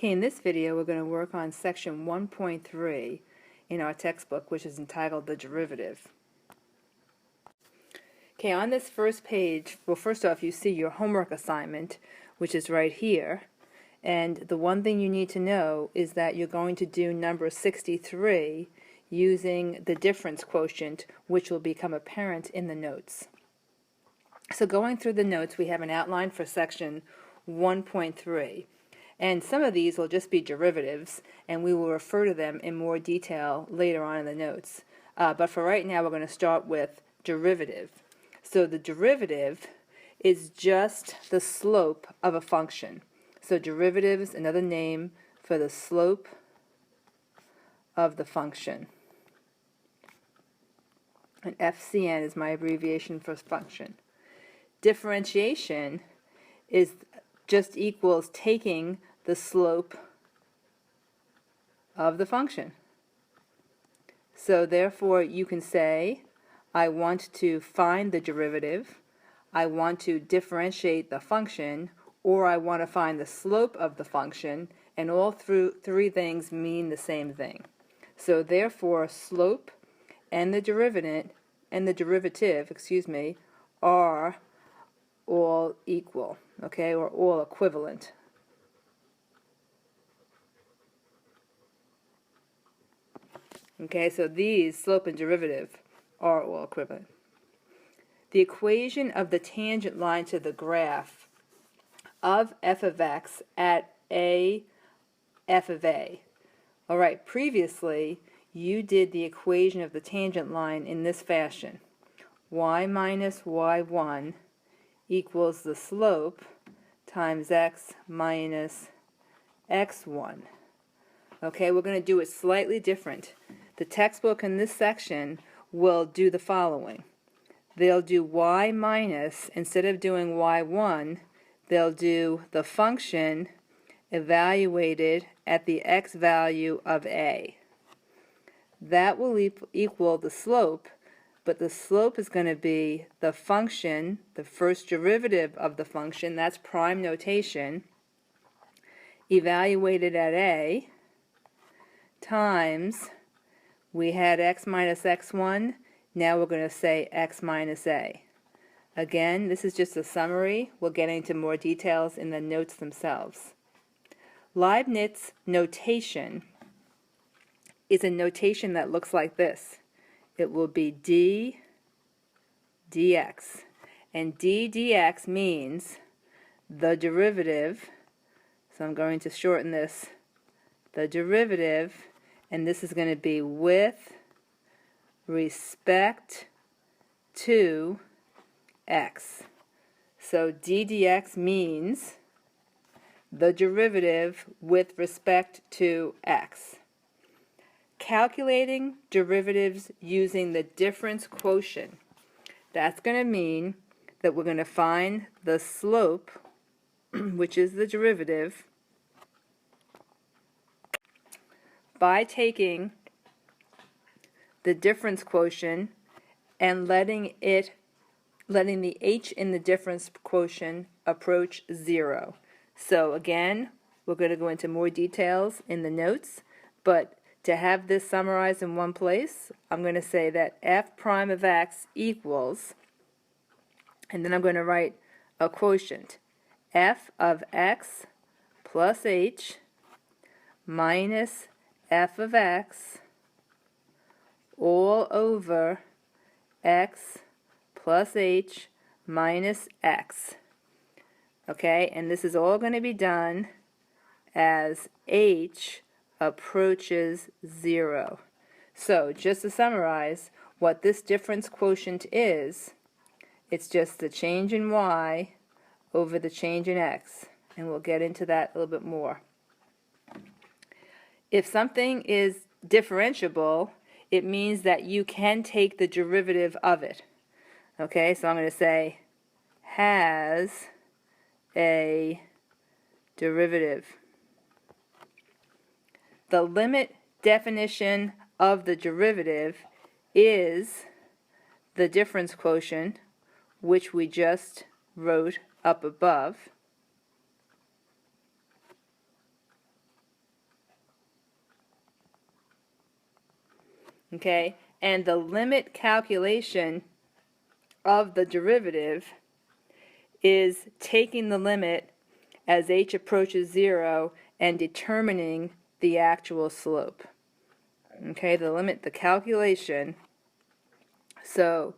Okay, in this video we're going to work on section 1.3 in our textbook, which is entitled The Derivative. Okay, on this first page, well, first off, you see your homework assignment, which is right here. And the one thing you need to know is that you're going to do number 63 using the difference quotient, which will become apparent in the notes. So going through the notes, we have an outline for section 1.3. And some of these will just be derivatives, and we will refer to them in more detail later on in the notes. But for right now, we're going to start with derivative. So the derivative is just the slope of a function. So derivative is another name for the slope of the function. And FCN is my abbreviation for function. Differentiation is just equals taking the slope of the function. So therefore you can say, I want to find the derivative, I want to differentiate the function, or I want to find the slope of the function, and all three things mean the same thing. So therefore slope and the derivative, are all equal, okay, or all equivalent. Okay, so these, slope and derivative, are all equivalent. The equation of the tangent line to the graph of f of x at a f of a. Alright, previously you did the equation of the tangent line in this fashion. Y minus y1 equals the slope times x minus x1. Okay, we're going to do it slightly different. The textbook in this section will do the following. They'll do y minus, instead of doing y1, they'll do the function evaluated at the x value of a. That will equal the slope, but the slope is going to be the function, the first derivative of the function, that's prime notation, evaluated at a, times, we had x minus x1, now we're going to say x minus a. Again, this is just a summary. We'll get into more details in the notes themselves. Leibniz notation is a notation that looks like this. It will be d dx. And d dx means the derivative, so I'm going to shorten this, the derivative, and this is going to be with respect to x. So d dx means the derivative with respect to x. Calculating derivatives using the difference quotient. That's going to mean that we're going to find the slope, which is the derivative, by taking the difference quotient and letting the h in the difference quotient approach 0. So again, we're going to go into more details in the notes, but to have this summarized in one place, I'm going to say that f prime of x equals, and then I'm going to write a quotient, f of x plus h minus f of x all over x plus h minus x. Okay, and this is all going to be done as h approaches 0. So just to summarize what this difference quotient is, it's just the change in y over the change in x, and we'll get into that a little bit more. If something is differentiable, it means that you can take the derivative of it. Okay, so I'm going to say has a derivative. The limit definition of the derivative is the difference quotient, which we just wrote up above, Okay, and the limit calculation of the derivative is taking the limit as h approaches 0 and determining the actual slope. Okay, the limit, the calculation. So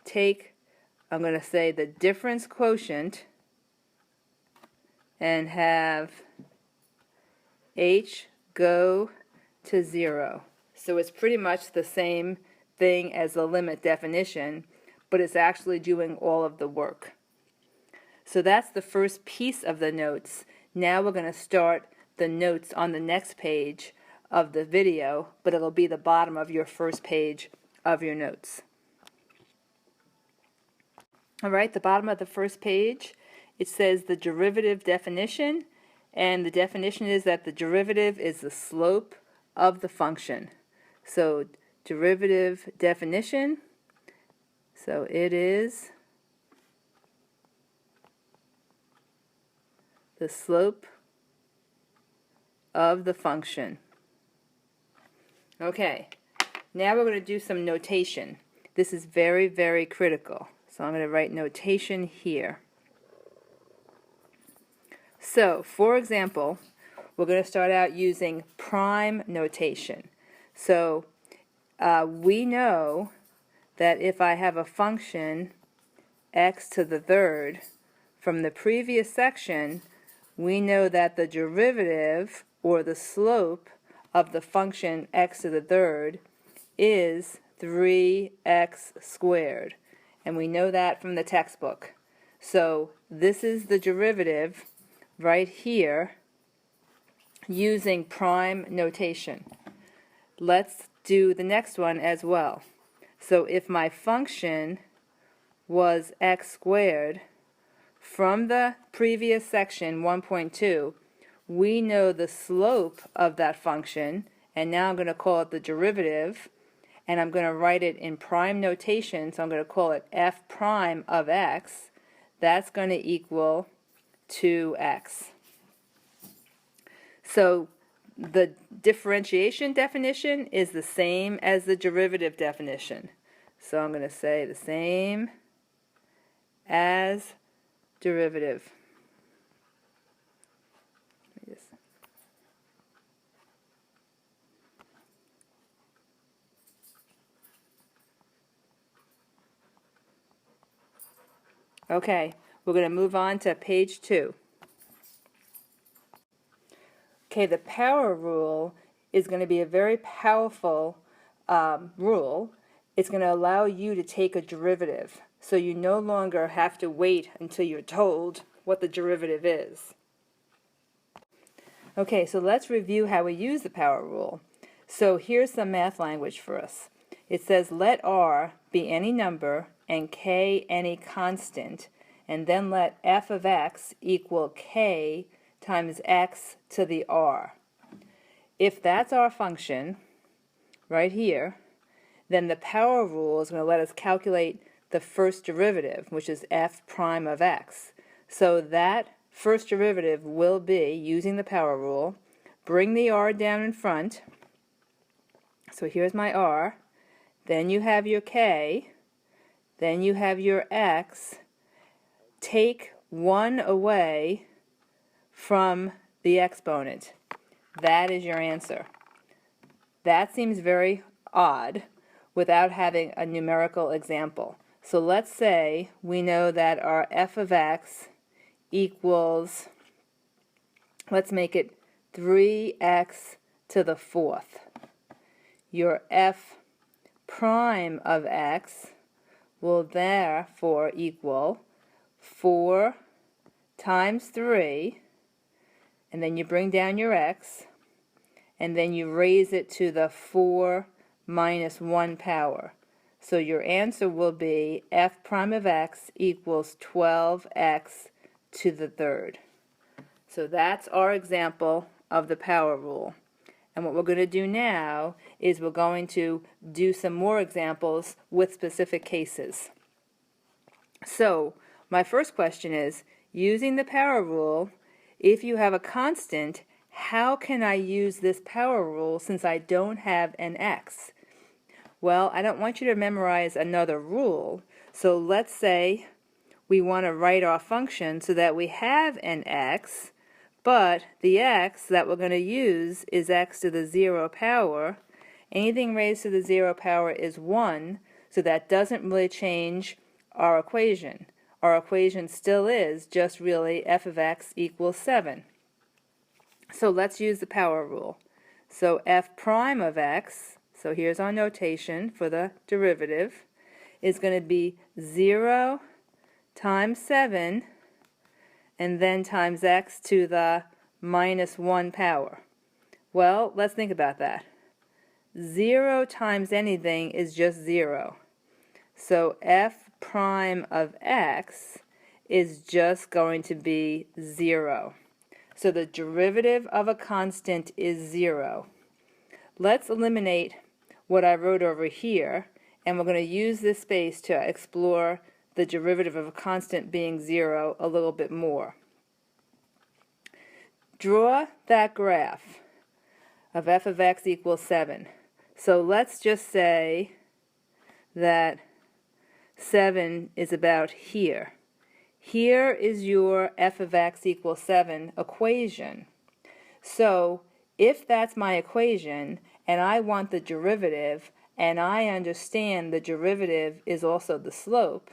take, I'm going to say the difference quotient and have h go to 0. So it's pretty much the same thing as the limit definition, but it's actually doing all of the work. So that's the first piece of the notes. Now we're going to start the notes on the next page of the video, but it'll be the bottom of your first page of your notes. All right, the bottom of the first page, it says the derivative definition, and the definition is that the derivative is the slope of the function. So derivative definition, so it is the slope of the function. Okay, now we're going to do some notation. This is very, very critical. So I'm going to write notation here. So, for example, we're going to start out using prime notation. So we know that if I have a function x to the third, from the previous section, we know that the derivative, or the slope, of the function x to the third is 3x squared. And we know that from the textbook. So this is the derivative right here using prime notation. Let's do the next one as well. So if my function was x squared, from the previous section 1.2, we know the slope of that function, and now I'm going to call it the derivative, and I'm going to write it in prime notation, so I'm going to call it f prime of x. That's going to equal 2x. So the differentiation definition is the same as the derivative definition. So I'm going to say the same as derivative. Okay, we're going to move on to page 2. Okay, the power rule is going to be a very powerful rule. It's going to allow you to take a derivative, so you no longer have to wait until you're told what the derivative is. Okay, so let's review how we use the power rule. So here's some math language for us. It says let r be any number and k any constant, and then let f of x equal k times x to the r. If that's our function, right here, then the power rule is going to let us calculate the first derivative, which is f prime of x. So that first derivative will be, using the power rule, bring the r down in front. So here's my r. Then you have your k. Then you have your x. Take 1 away from the exponent. That is your answer. That seems very odd without having a numerical example. So let's say we know that our f of x equals, let's make it 3x to the 4th. Your f prime of x will therefore equal 4 times 3, and then you bring down your x, and then you raise it to the 4 minus 1 power. So your answer will be f prime of x equals 12x to the third. So that's our example of the power rule. And what we're going to do now is we're going to do some more examples with specific cases. So my first question is, using the power rule, if you have a constant, how can I use this power rule since I don't have an x? Well, I don't want you to memorize another rule. So let's say we want to write our function so that we have an x, but the x that we're going to use is x to the 0 power. Anything raised to the 0 power is 1, so that doesn't really change our equation. Our equation still is just really f of x equals 7. So let's use the power rule. So f prime of x, so here's our notation for the derivative, is going to be 0 times 7 and then times x to the minus 1 power. Well, let's think about that. 0 times anything is just 0. So f prime of x is just going to be 0. So the derivative of a constant is 0. Let's eliminate what I wrote over here, and we're going to use this space to explore the derivative of a constant being 0 a little bit more. Draw that graph of f of x equals 7. So let's just say that 7 is about here. Here is your f of x equals 7 equation. So if that's my equation and I want the derivative and I understand the derivative is also the slope,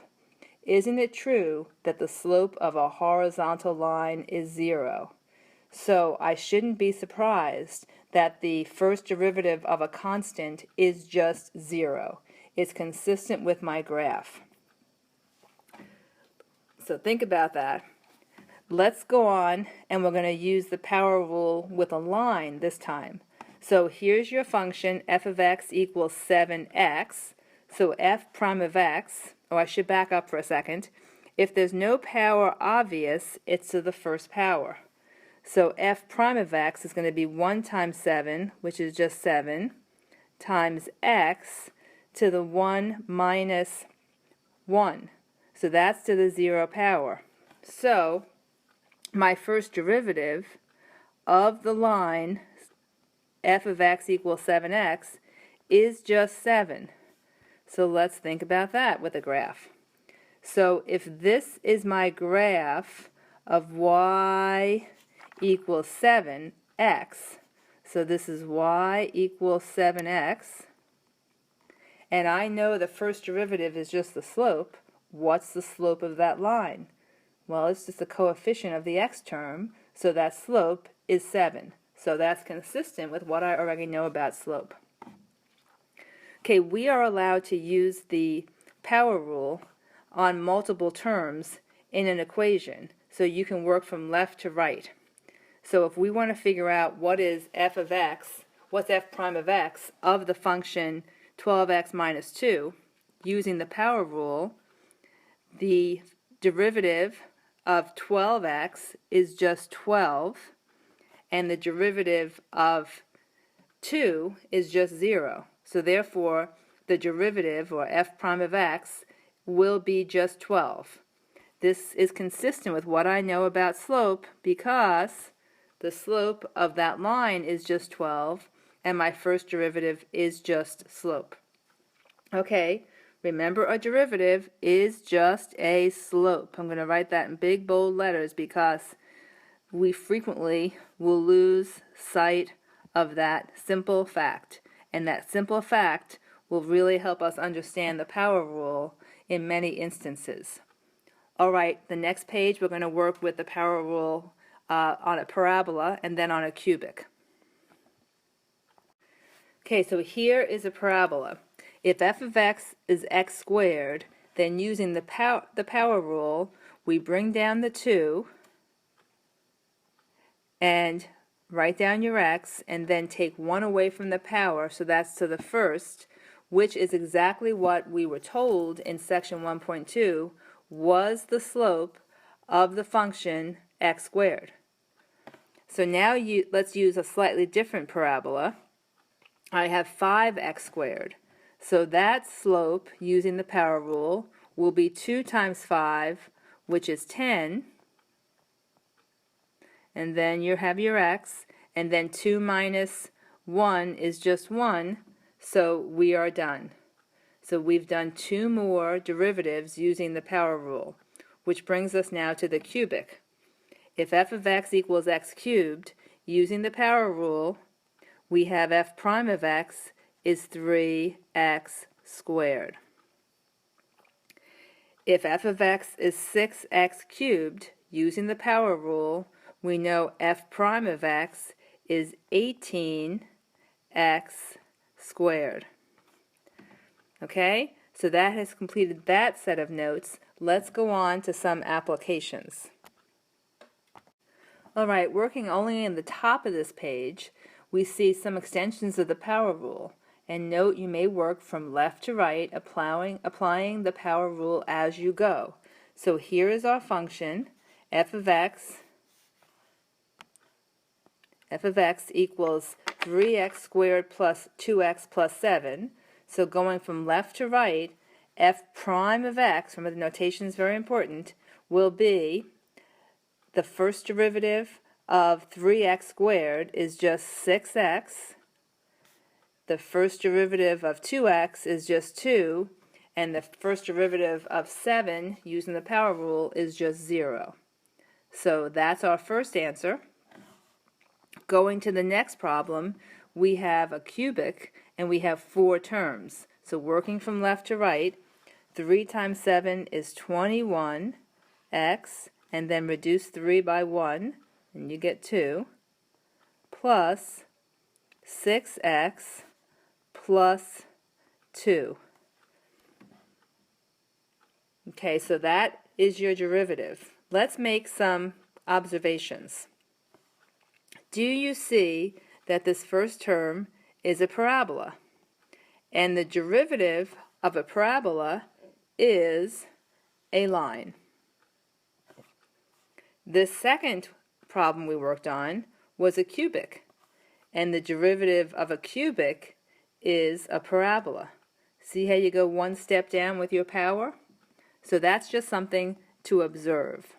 isn't it true that the slope of a horizontal line is 0? So I shouldn't be surprised that the first derivative of a constant is just 0. It's consistent with my graph. So think about that. Let's go on, and we're going to use the power rule with a line this time. So here's your function, f of x equals 7x. So f prime of x, I should back up for a second. If there's no power obvious, it's to the first power. So f prime of x is going to be 1 times 7, which is just 7, times x to the 1 minus 1. So that's to the 0 power. So my first derivative of the line f of x equals 7x is just 7. So let's think about that with a graph. So if this is my graph of y equals 7x, so this is y equals 7x, and I know the first derivative is just the slope, what's the slope of that line? Well, it's just the coefficient of the x term, so that slope is 7. So that's consistent with what I already know about slope. Okay, we are allowed to use the power rule on multiple terms in an equation, so you can work from left to right. So if we want to figure out what is f of x, what's f prime of x of the function 12x minus 2, using the power rule, the derivative of 12x is just 12, and the derivative of 2 is just 0. So therefore, the derivative, or f prime of x, will be just 12. This is consistent with what I know about slope because the slope of that line is just 12, and my first derivative is just slope. Okay, remember a derivative is just a slope. I'm going to write that in big bold letters because we frequently will lose sight of that simple fact. And that simple fact will really help us understand the power rule in many instances. All right, the next page we're going to work with the power rule on a parabola and then on a cubic. Okay, so here is a parabola. If f of x is x squared, then using the power rule, we bring down the 2 and write down your x and then take 1 away from the power, so that's to the first, which is exactly what we were told in section 1.2 was the slope of the function x squared. So now let's use a slightly different parabola. I have 5x squared. So that slope, using the power rule, will be 2 times 5, which is 10. And then you have your x, and then 2 minus 1 is just 1, so we are done. So we've done 2 more derivatives using the power rule, which brings us now to the cubic. If f of x equals x cubed, using the power rule, we have f prime of x is 3x squared. If f of x is 6x cubed, using the power rule, we know f prime of x is 18x squared. Okay, so that has completed that set of notes. Let's go on to some applications. Alright, working only in the top of this page, we see some extensions of the power rule. And note you may work from left to right, applying the power rule as you go. So here is our function, f of x equals 3x squared plus 2x plus 7. So going from left to right, f prime of x, remember the notation is very important, will be the first derivative of 3x squared is just 6x. The first derivative of 2x is just 2. And the first derivative of 7, using the power rule, is just 0. So that's our first answer. Going to the next problem, we have a cubic and we have 4 terms. So working from left to right, 3 times 7 is 21x, and then reduce 3 by 1, and you get 2, plus 6x plus 2. Okay, so that is your derivative. Let's make some observations. Do you see that this first term is a parabola? And the derivative of a parabola is a line. The second problem we worked on was a cubic, and the derivative of a cubic is a parabola. See how you go one step down with your power? So that's just something to observe.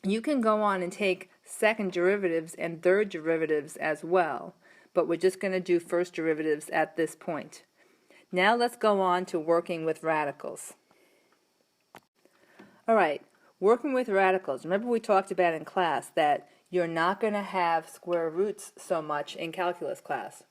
You can go on and take second derivatives and third derivatives as well, but we're just going to do first derivatives at this point. Now let's go on to working with radicals. Alright, working with radicals. Remember we talked about in class that you're not going to have square roots so much in calculus class.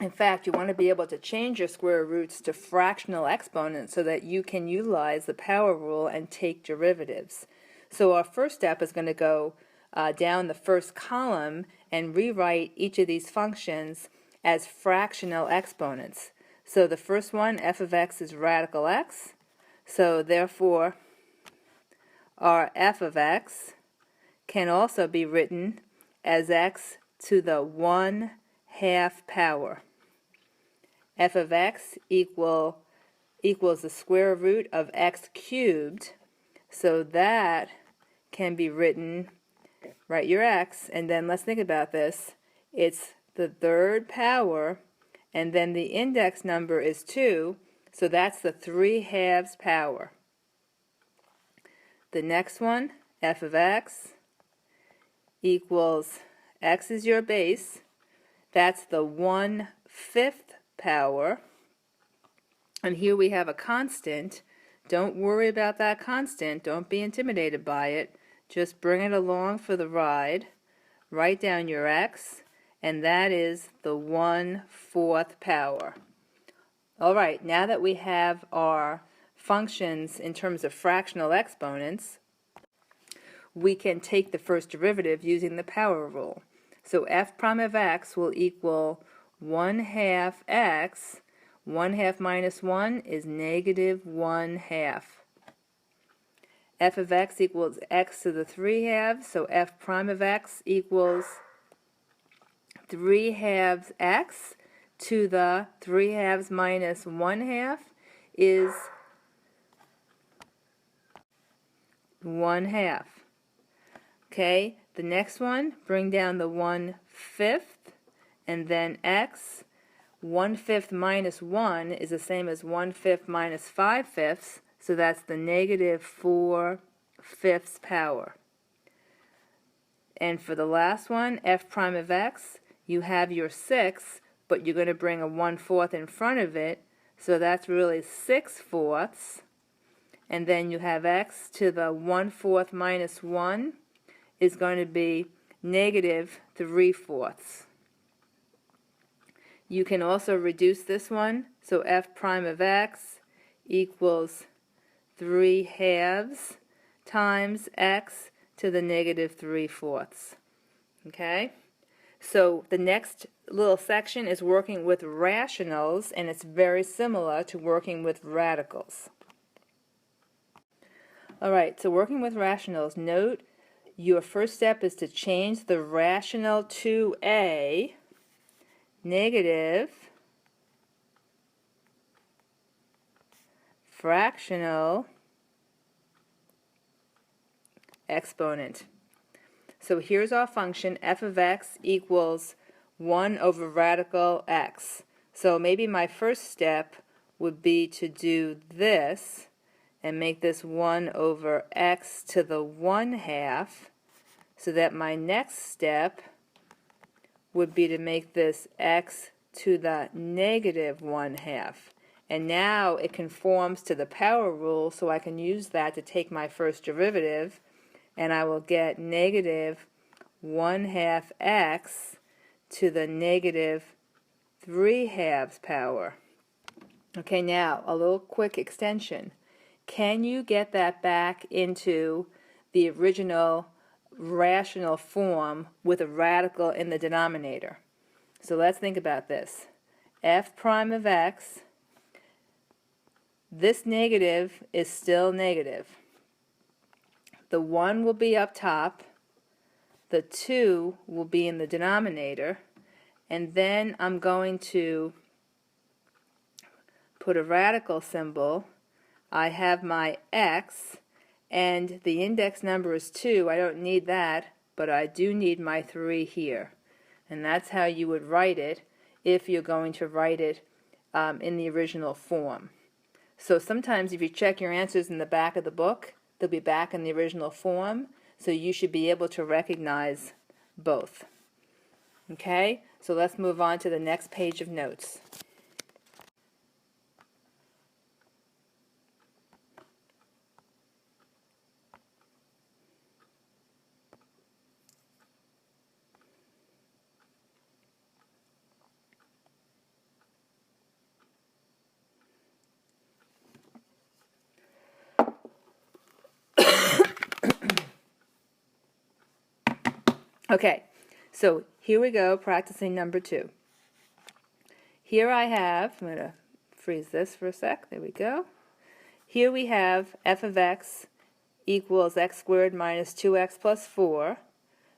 In fact, you want to be able to change your square roots to fractional exponents so that you can utilize the power rule and take derivatives. So our first step is going to go down the first column and rewrite each of these functions as fractional exponents. So the first one, f of x, is radical x. So therefore, our f of x can also be written as x to the 1/2 power. F of x equals the square root of x cubed, so that can be written, write your x, and then let's think about this. It's the 3rd power, and then the index number is 2, so that's the 3/2 power. The next one, f of x equals, x is your base, that's the 1/5 power, and here we have a constant. Don't worry about that constant, don't be intimidated by it, just bring it along for the ride. Write down your x, and that is the 1/4 power. Alright, now that we have our functions in terms of fractional exponents, we can take the first derivative using the power rule. So f prime of x will equal 1/2 x. 1/2 minus 1 is -1/2. F of x equals x to the 3/2, so f prime of x equals 3/2 x to the 3/2 minus 1/2 is 1/2. Okay, the next one, bring down the 1/5, and then x. 1/5 minus 1 is the same as 1/5 minus 5/5, so that's the -4/5 power. And for the last one, f prime of x, you have your 6, but you're going to bring a 1/4 in front of it, so that's really 6/4. And then you have x to the 1/4 minus 1 is going to be negative 3/4. You can also reduce this one, so f prime of x equals 3/2 times x to the negative 3/4. Okay? So the next little section is working with rationals, and it's very similar to working with radicals. Alright, so working with rationals, note your first step is to change the rational to a negative fractional exponent. So here's our function, f of x equals 1 over radical x. So maybe my first step would be to do this and make this 1 over x to the 1/2, so that my next step would be to make this x to the negative 1/2. And now it conforms to the power rule, so I can use that to take my first derivative, and I will get negative 1/2 x to the negative 3/2 power. Okay, now a little quick extension. Can you get that back into the original rational form with a radical in the denominator? So let's think about this. F prime of x, this negative is still negative. The 1 will be up top, the 2 will be in the denominator, and then I'm going to put a radical symbol. I have my x, and the index number is 2. I don't need that, but I do need my 3 here. And that's how you would write it if you're going to write it in the original form. So sometimes if you check your answers in the back of the book, they'll be back in the original form, so you should be able to recognize both. Okay, so let's move on to the next page of notes. Okay, so here we go, practicing number 2. Here I have, I'm going to freeze this for a sec, there we go. Here we have f of x equals x squared minus 2x plus 4.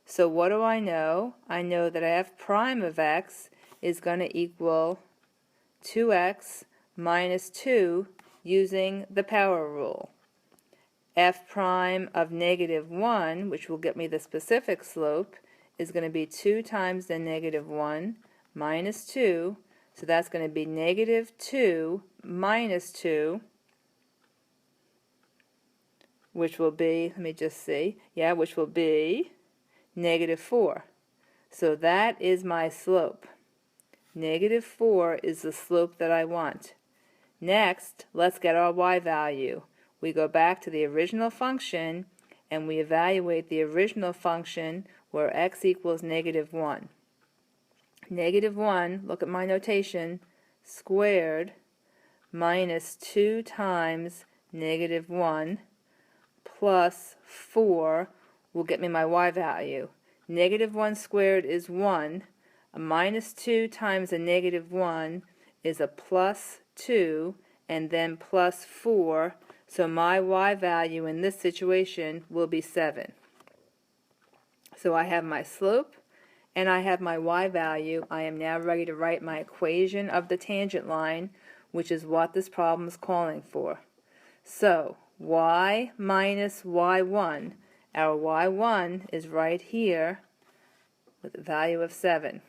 So what do I know? I know that f prime of x is going to equal 2x minus 2 using the power rule. F prime of negative 1, which will get me the specific slope, is going to be 2 times the negative 1 minus 2, so that's going to be negative 2 minus 2, which will be, let me just see, yeah, which will be negative 4. So that is my slope. Negative 4 is the slope that I want. Next, let's get our y value. We go back to the original function and we evaluate the original function where x equals negative 1. Negative 1, look at my notation, squared minus 2 times negative 1 plus 4 will get me my y value. Negative 1 squared is 1. A minus 2 times a negative 1 is a plus 2, and then plus 4. So my y value in this situation will be 7. So I have my slope and I have my y value. I am now ready to write my equation of the tangent line, which is what this problem is calling for. So y minus y1, our y1 is right here with a value of 7,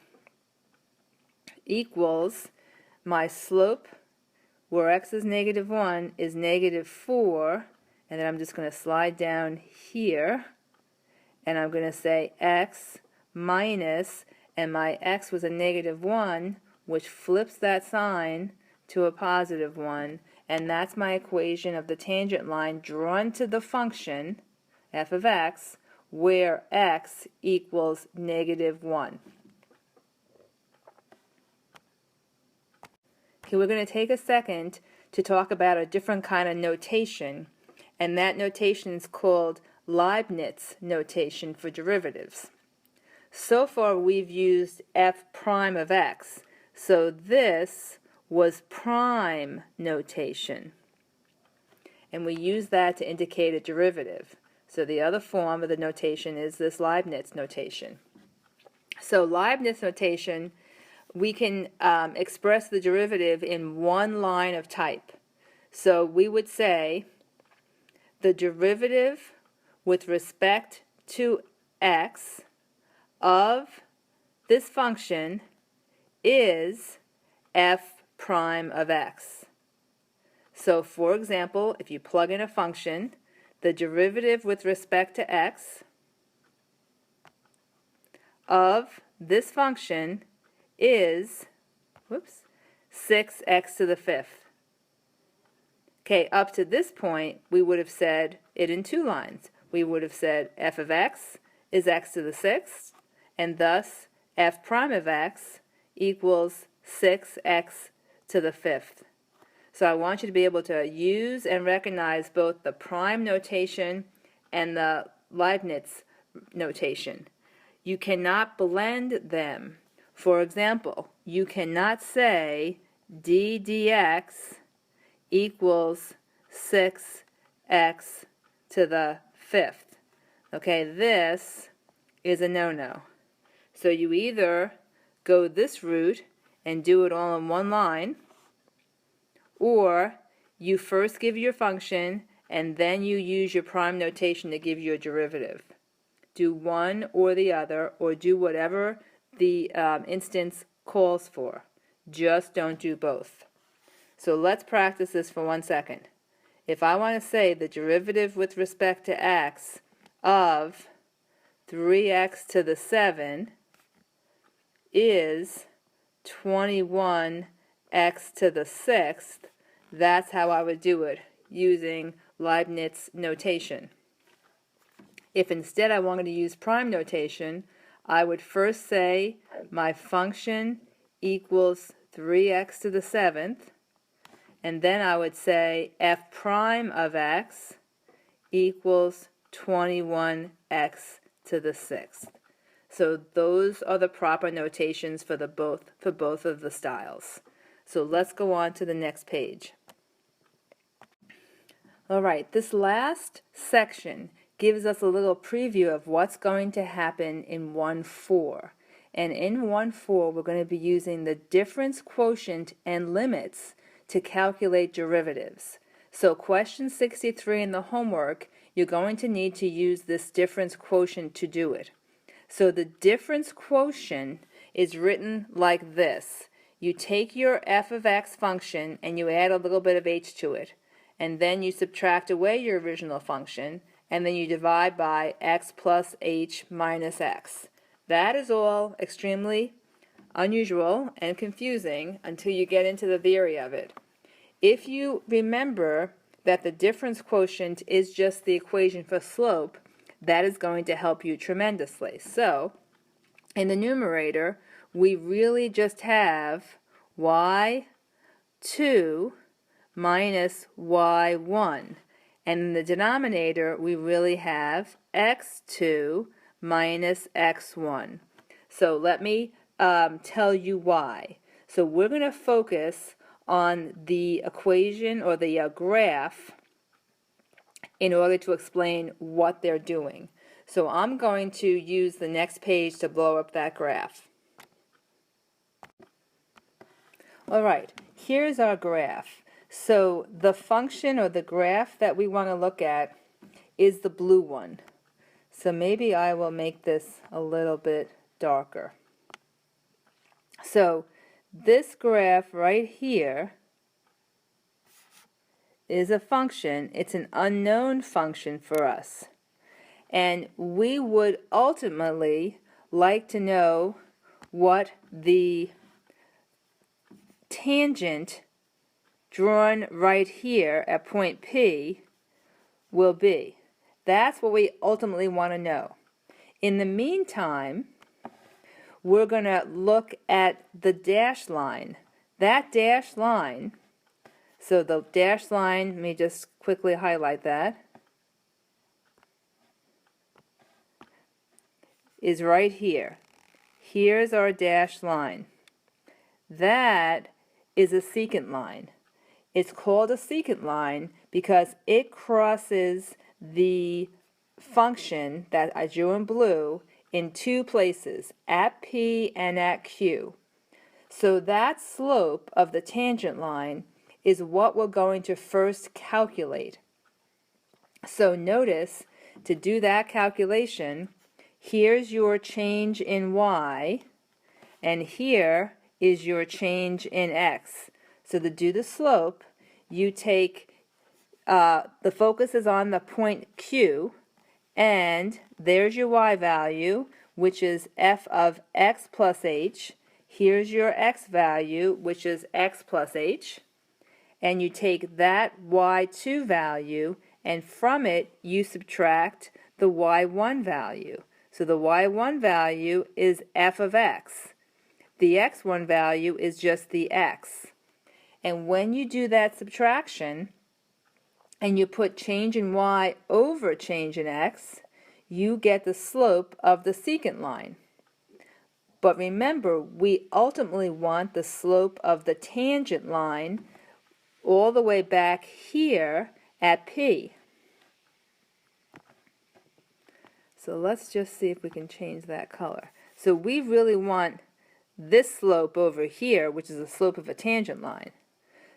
equals my slope, where x is negative 1, is negative 4, and then I'm just going to slide down here, and I'm going to say x minus, and my x was a -1, which flips that sign to a +1, and that's my equation of the tangent line drawn to the function f of x, where x equals -1. Okay, we're going to take a second to talk about a different kind of notation, and that notation is called Leibniz notation for derivatives. So far we've used f prime of x, so this was prime notation, and we use that to indicate a derivative. So the other form of the notation is this Leibniz notation. So Leibniz notation, we can express the derivative in one line of type. So we would say the derivative with respect to x of this function is f prime of x. So for example, if you plug in a function, the derivative with respect to x of this function is 6x to the 5th. Okay, up to this point, we would have said it in two lines. We would have said f of x is x to the 6th, and thus f prime of x equals 6x to the 5th. So I want you to be able to use and recognize both the prime notation and the Leibniz notation. You cannot blend them. For example, you cannot say d dx equals 6x to the 5th. Okay, this is a no-no. So you either go this route and do it all in one line, or you first give your function and then you use your prime notation to give you a derivative. Do one or the other, or do whatever the instance calls for. Just don't do both. So let's practice this for 1 second. If I want to say the derivative with respect to x of 3x to the 7 is 21x to the 6th, that's how I would do it using Leibniz notation. If instead I wanted to use prime notation, I would first say my function equals 3x to the 7th, and then I would say f prime of x equals 21x to the 6th. So those are the proper notations for both of the styles. So let's go on to the next page. All right, this last section gives us a little preview of what's going to happen in 1.4. And in 1.4, we're going to be using the difference quotient and limits to calculate derivatives. So question 63 in the homework, you're going to need to use this difference quotient to do it. So the difference quotient is written like this. You take your f of x function and you add a little bit of h to it, and then you subtract away your original function, and then you divide by x plus h minus x. That is all extremely unusual and confusing until you get into the theory of it. If you remember that the difference quotient is just the equation for slope, that is going to help you tremendously. So, in the numerator, we really just have y2 minus y1. And in the denominator, we really have x2 minus x1. So let me tell you why. So we're going to focus on the equation or the graph in order to explain what they're doing. So I'm going to use the next page to blow up that graph. All right, here's our graph. So the function or the graph that we want to look at is the blue one. So maybe I will make this a little bit darker. So this graph right here is a function. It's an unknown function for us. And we would ultimately like to know what the tangent drawn right here at point P will be. That's what we ultimately want to know. In the meantime, we're going to look at the dashed line. That dashed line, so the dashed line, let me just quickly highlight that, is right here. Here's our dashed line. That is a secant line. It's called a secant line because it crosses the function that I drew in blue in two places, at P and at Q. So that slope of the tangent line is what we're going to first calculate. So notice, to do that calculation, here's your change in y, and here is your change in x. So to do the slope, you take, the focus is on the point Q, and there's your y value, which is f of x plus h. Here's your x value, which is x plus h. And you take that y2 value, and from it you subtract the y1 value. So the y1 value is f of x. The x1 value is just the x. And when you do that subtraction, and you put change in y over change in x, you get the slope of the secant line. But remember, we ultimately want the slope of the tangent line all the way back here at P. So let's just see if we can change that color. So we really want this slope over here, which is the slope of a tangent line.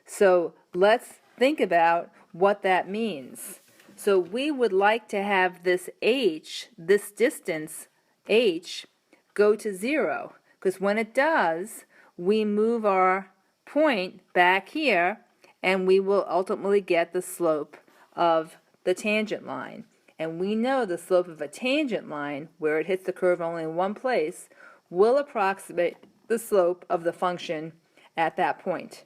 So let's think about what that means. So we would like to have this h, this distance h, go to 0, because when it does, we move our point back here, and we will ultimately get the slope of the tangent line. And we know the slope of a tangent line, where it hits the curve only in one place, will approximate the slope of the function at that point.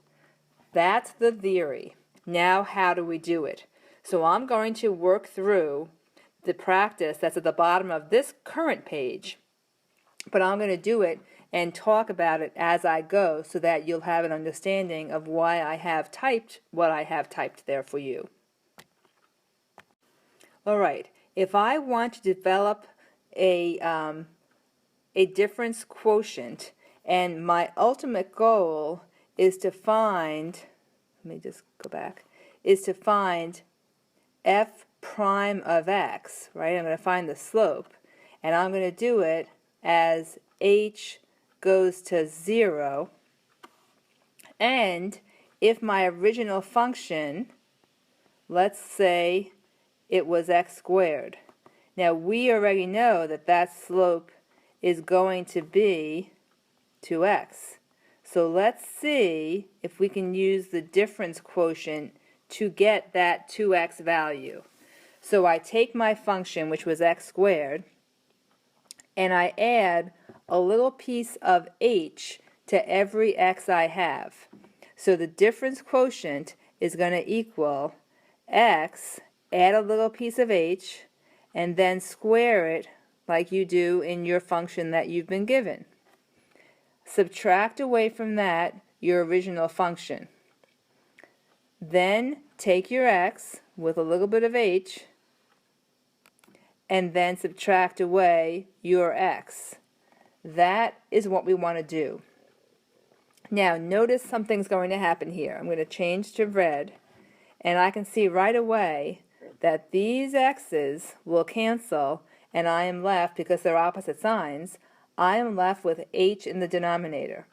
That's the theory. Now how do we do it? So I'm going to work through the practice that's at the bottom of this current page, but I'm going to do it and talk about it as I go so that you'll have an understanding of why I have typed what I have typed there for you. All right, if I want to develop a difference quotient, and my ultimate goal is to find, let me just go back, is to find f prime of x, right? I'm going to find the slope, and I'm going to do it as h goes to 0, and if my original function, let's say it was x squared. Now we already know that that slope is going to be 2x. So let's see if we can use the difference quotient to get that 2x value. So I take my function, which was x squared, and I add a little piece of h to every x I have. So the difference quotient is going to equal x, add a little piece of h, and then square it like you do in your function that you've been given. Subtract away from that your original function. Then take your x with a little bit of h, and then subtract away your x. That is what we want to do. Now notice something's going to happen here. I'm going to change to red, and I can see right away that these x's will cancel, and I am left, because they're opposite signs, I am left with h in the denominator.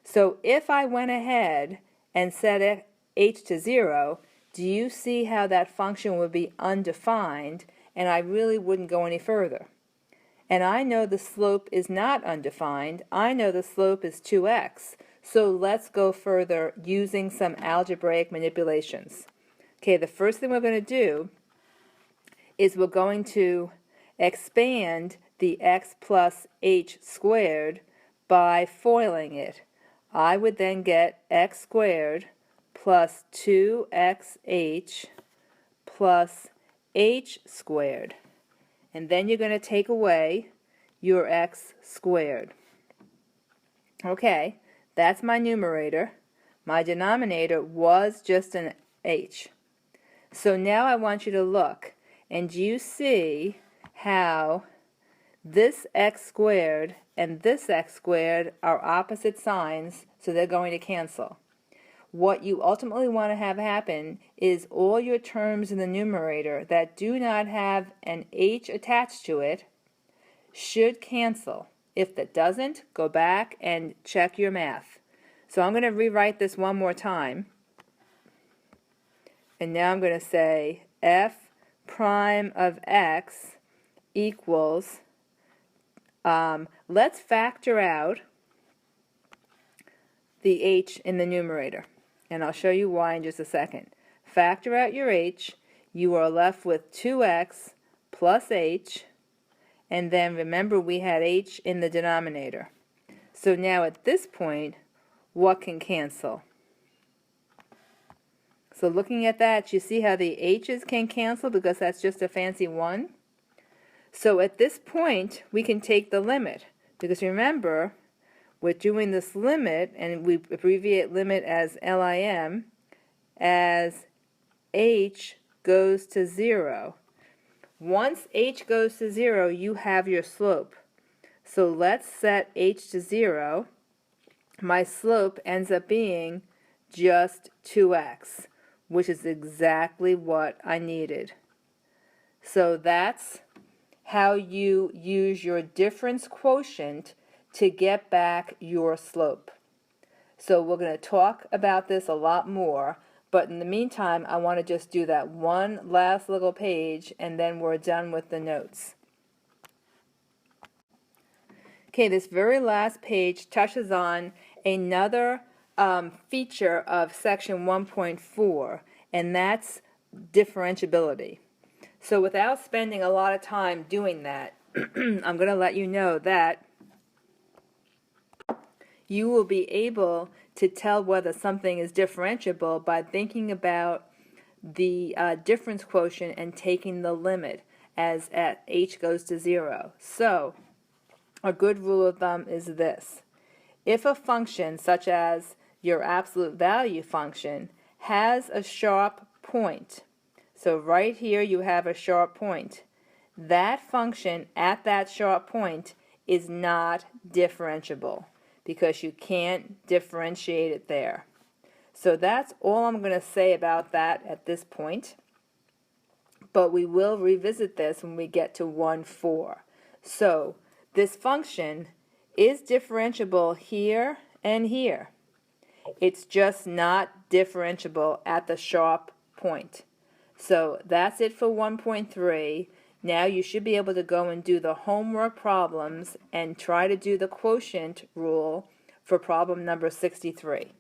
So if I went ahead and set h to 0, do you see how that function would be undefined, and I really wouldn't go any further? And I know the slope is not undefined. I know the slope is 2x. So let's go further using some algebraic manipulations. Okay, the first thing we're going to do is we're going to expand the x plus h squared by foiling it. I would then get x squared plus 2xh plus h squared. And then you're going to take away your x squared. Okay, that's my numerator. My denominator was just an h. So now I want you to look, and you see how this x squared and this x squared are opposite signs, so they're going to cancel. What you ultimately want to have happen is all your terms in the numerator that do not have an h attached to it should cancel. If that doesn't, go back and check your math. So I'm going to rewrite this one more time. And now I'm going to say f prime of x equals, let's factor out the h in the numerator. And I'll show you why in just a second. Factor out your h, you are left with 2x plus h, and then remember we had h in the denominator. So now at this point, what can cancel? So looking at that, you see how the h's can cancel because that's just a fancy 1? So at this point, we can take the limit, because remember, we're doing this limit, and we abbreviate limit as LIM, as h goes to 0. Once h goes to 0, you have your slope. So let's set h to 0. My slope ends up being just 2x, which is exactly what I needed. So that's how you use your difference quotient to get back your slope. So we're going to talk about this a lot more, but in the meantime, I want to just do that one last little page, and then we're done with the notes. Okay, this very last page touches on another feature of section 1.4, and that's differentiability. So without spending a lot of time doing that, I'm going to let you know that you will be able to tell whether something is differentiable by thinking about the difference quotient and taking the limit as at h goes to 0. So a good rule of thumb is this. If a function, such as your absolute value function, has a sharp point, so right here you have a sharp point, that function at that sharp point is not differentiable, because you can't differentiate it there. So that's all I'm going to say about that at this point, but we will revisit this when we get to 1.4. So this function is differentiable here and here. It's just not differentiable at the sharp point. So that's it for 1.3. Now you should be able to go and do the homework problems and try to do the quotient rule for problem number 63.